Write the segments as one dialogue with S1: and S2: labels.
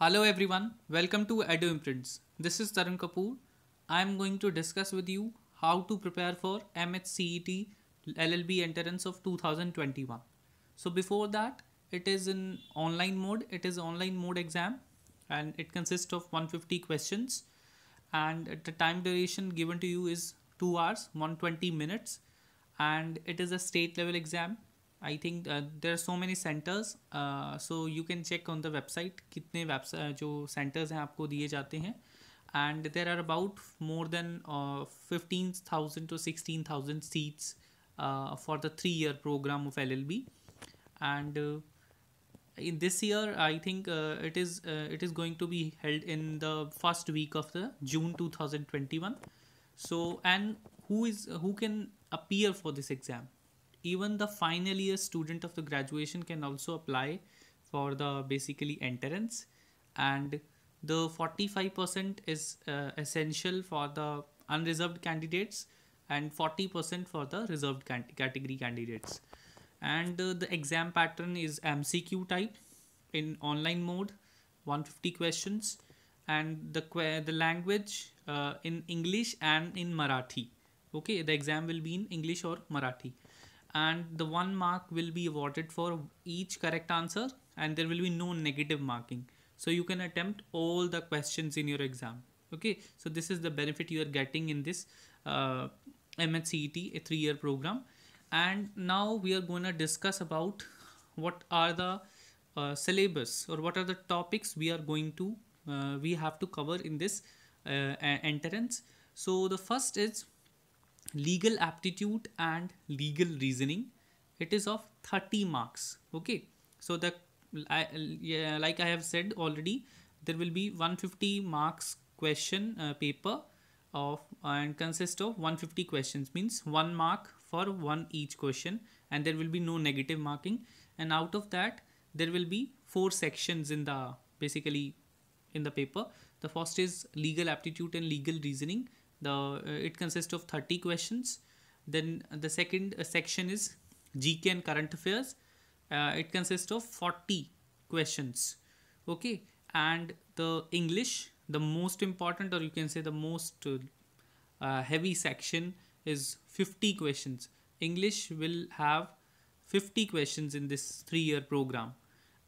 S1: Hello everyone, welcome to Edu Imprints. This is Tarun Kapoor. I am going to discuss with you how to prepare for MHCET LLB entrance of 2021. So before that, it is in online mode. It is online mode exam and it consists of 150 questions and the time duration given to you is 2 hours 120 minutes and it is a state level exam. I think there are so many centers, so you can check on the website कितने जो centers हैं आपको दिए जाते हैं and there are about more than 15,000 to 16,000 seats for the 3-year program of LLB. And in this year I think it is going to be held in the first week of the June 2021. So, and who can appear for this exam? Even the final year student of the graduation can also apply for the basically entrance, and the 45% is essential for the unreserved candidates and 40% for the reserved category candidates. And the exam pattern is MCQ type in online mode, 150 questions, and the language in English and in Marathi. Okay, the exam will be in English or Marathi, and the 1 mark will be awarded for each correct answer, and there will be no negative marking. So you can attempt all the questions in your exam. Okay, so this is the benefit you are getting in this MHCET, a 3-year program. And now we are going to discuss about what are the syllabus or what are the topics we are going to we have to cover in this entrance. So the first is legal aptitude and legal reasoning. It is of 30 marks. Okay, so yeah, like I have said already, there will be 150 marks question paper of and consist of 150 questions, means 1 mark for one each question, and there will be no negative marking. And out of that there will be 4 sections in the basically in the paper. The first is legal aptitude and legal reasoning. It consists of 30 questions. Then the second section is GK and current affairs. It consists of 40 questions. Okay, and the English, the most important, or you can say the most heavy section, is 50 questions. English will have 50 questions in this 3-year program,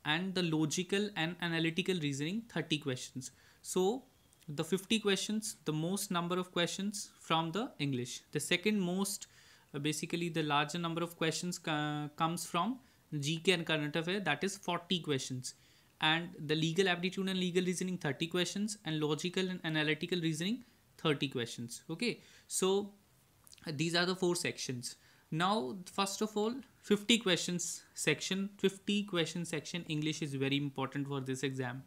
S1: and the logical and analytical reasoning 30 questions. So the 50 questions, the most number of questions from the English. The second most basically the larger number of questions comes from GK and current affair, that is 40 questions. And the legal aptitude and legal reasoning 30 questions, and logical and analytical reasoning 30 questions. Okay, so these are the 4 sections. Now first of all, 50 questions section. 50 question section English is very important for this exam.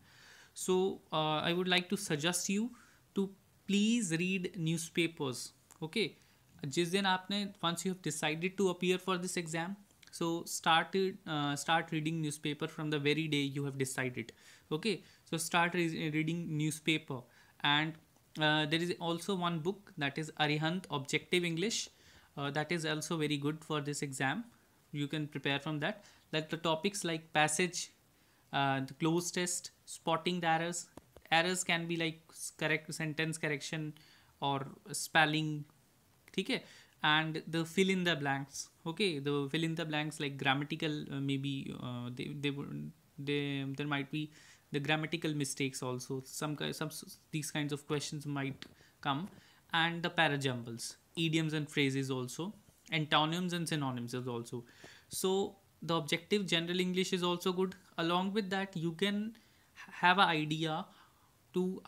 S1: So I would like to suggest you to please read newspapers. Okay, जिस दिन आपने once you have decided to appear for this exam, so start reading newspaper from the very day you have decided. Okay, so start reading newspaper. And there is also one book, that is Arihant Objective English. That is also very good for this exam. You can prepare from that. Like the topics like passage, the close test, spotting the errors. Errors can be like correct sentence correction or spelling. Okay, and the fill in the blanks. Okay, the fill in the blanks like grammatical maybe there might be the grammatical mistakes also. Some these kinds of questions might come. And the parajumbles, idioms and phrases also, antonyms and synonyms is also. So the objective general English is also good. Along with that, you can have an idea to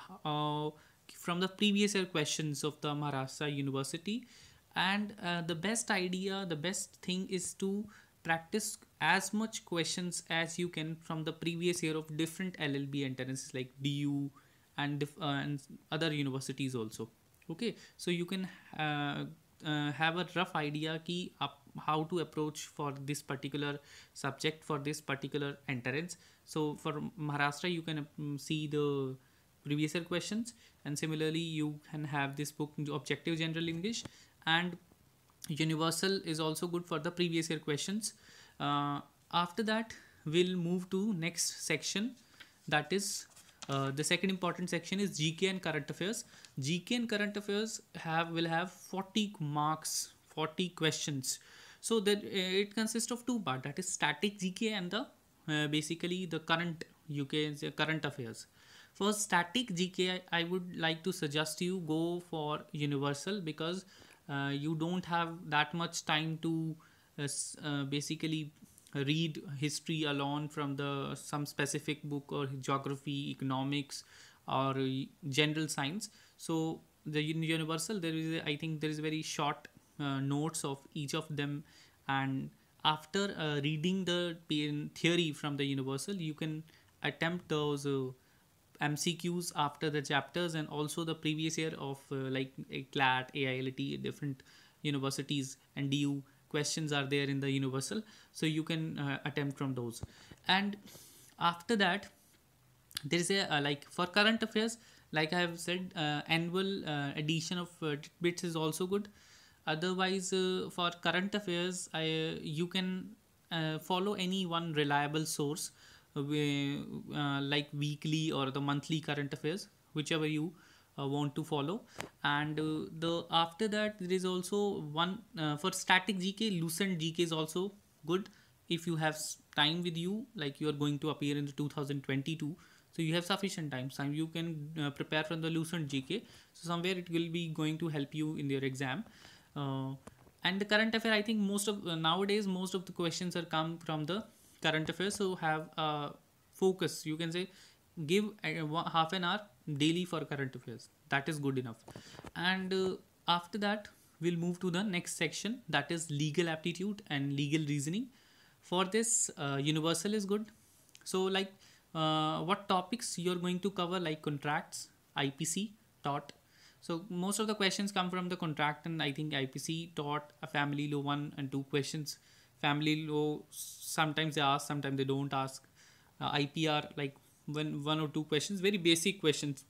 S1: from the previous year questions of the Maharashtra University. And the best thing is to practice as much questions as you can from the previous year of different LLB entrances like DU and other universities also. Okay, so you can have a rough idea ki how to approach for this particular subject for this particular entrance. So for Maharashtra you can see the previous year questions, and similarly you can have this book Objective General English. And Universal is also good for the previous year questions. After that we'll move to next section, that is The second important section is GK and current affairs. GK and current affairs will have 40 marks, 40 questions. So that it consists of two parts, that is static GK and the basically the current UK current affairs. For static GK, I would like to suggest you go for universal, because you don't have that much time to basically read history alone from the some specific book, or geography, economics, or general science. So the universal, there is I think there is very short notes of each of them, and after reading the theory from the universal, you can attempt those MCQs after the chapters, and also the previous year of like CLAT, AILT, different universities, and DU questions are there in the universal, so you can attempt from those. And after that, there is a like for current affairs, like I have said, annual edition of bits is also good. Otherwise, for current affairs, you can follow any one reliable source, like weekly or the monthly current affairs, whichever you want to follow. And the after that, there is also one for static GK. Lucent GK is also good if you have time with you, like you are going to appear in the 2022, so you have sufficient time you can prepare from the Lucent GK, so somewhere it will be going to help you in your exam. uh, and the current affair, I think most of nowadays most of the questions are come from the current affairs, so have focus, you can say, give half an hour daily for current affairs, that is good enough. And after that, we'll move to the next section, that is legal aptitude and legal reasoning. For this, universal is good. So like what topics you're going to cover, like contracts, IPC, tort. So most of the questions come from the contract, and I think IPC, tort, a family law, one and two questions. Family law, sometimes they ask, sometimes they don't ask. IPR, like one or two questions, very basic questions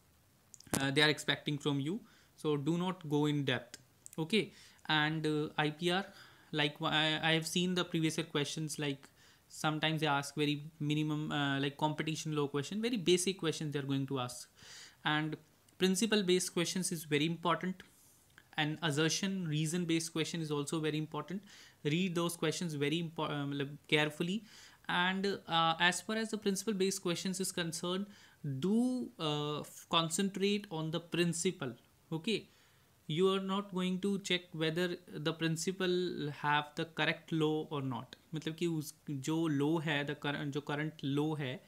S1: they are expecting from you, so do not go in depth. Okay. And IPR, like I have seen the previous year questions, like sometimes they ask very minimum like competition law question, very basic questions they are going to ask. And principle based questions is very important, and assertion reason based question is also very important. Read those questions very carefully. And as far as the principle based questions is concerned, do concentrate on the principle. Okay. You are not going to check whether the principal have the correct law or not, मतलब कि उस जो law है, the current जो current law है,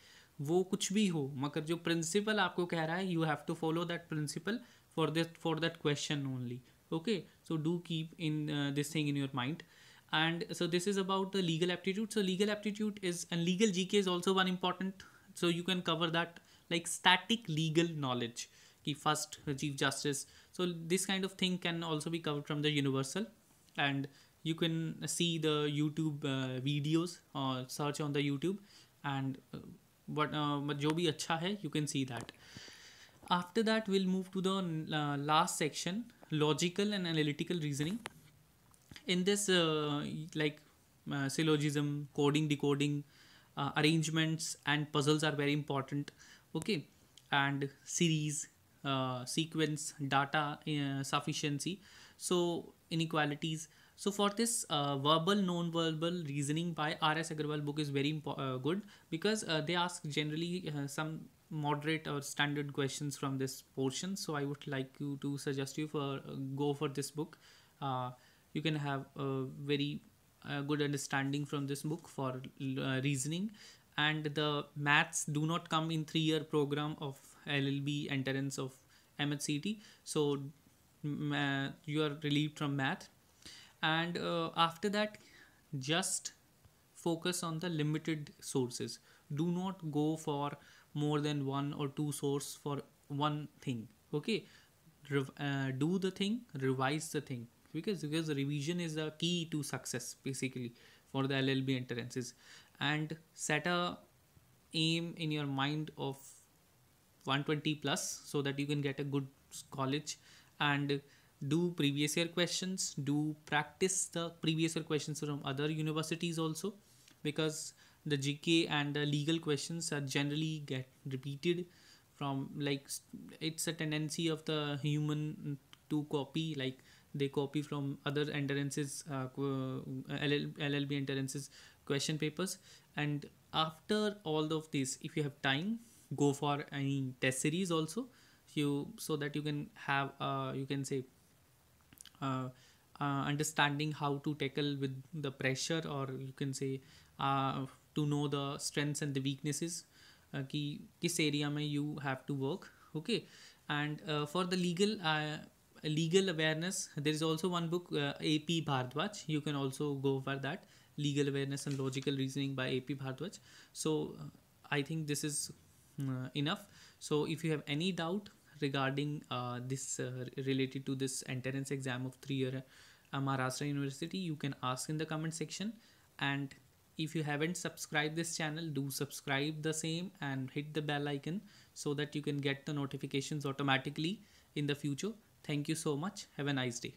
S1: वो कुछ भी हो, मगर जो principal आपको कह रहा है, you have to follow that principle for that question only. Okay. So do keep in this thing in your mind. And so this is about the legal aptitude. So legal aptitude is, and legal GK is also one important, so you can cover that, like static legal knowledge, ki first chief justice. So this kind of thing can also be covered from the universal. And you can see the YouTube videos, or search on the YouTube, and what जो भी अच्छा है, you can see that. After that, we'll move to the last section, logical and analytical reasoning. In this like syllogism, coding, decoding, arrangements and puzzles are very important. Okay. And series, sequence, data sufficiency, so inequalities. So for this verbal non-verbal reasoning by RS Agarwal book is very good, because they ask generally some moderate or standard questions from this portion, so I would like you to suggest you for go for this book. You can have a very good understanding from this book for reasoning. And the maths do not come in 3-year program of LLB entrance of MHCT, so you are relieved from math. And after that, just focus on the limited sources, do not go for more than one or two source for one thing. Okay. Do the thing, revise the thing, because the revision is the key to success basically for the LLB entrances. And set a aim in your mind of 120 plus, so that you can get a good college. And do previous year questions, do practice the previous year questions from other universities also, because the GK and the legal questions are generally get repeated from like it's a tendency of the human to copy, like they copy from other entrances, LLB entrances question papers. And after all of this, if you have time, go for any test series also, you so that you can have you can say uh, understanding how to tackle with the pressure, or you can say to know the strengths and the weaknesses कि किस area में you have to work. Okay. And for the legal awareness, there is also one book, AP Bhardwaj. You can also go for that, legal awareness and logical reasoning by AP Bhardwaj. So I think this is enough. So if you have any doubt regarding this related to this entrance exam of 3 year Maharashtra University, you can ask in the comment section. And if you haven't subscribed this channel, do subscribe the same and hit the bell icon so that you can get the notifications automatically in the future. Thank you so much. Have a nice day.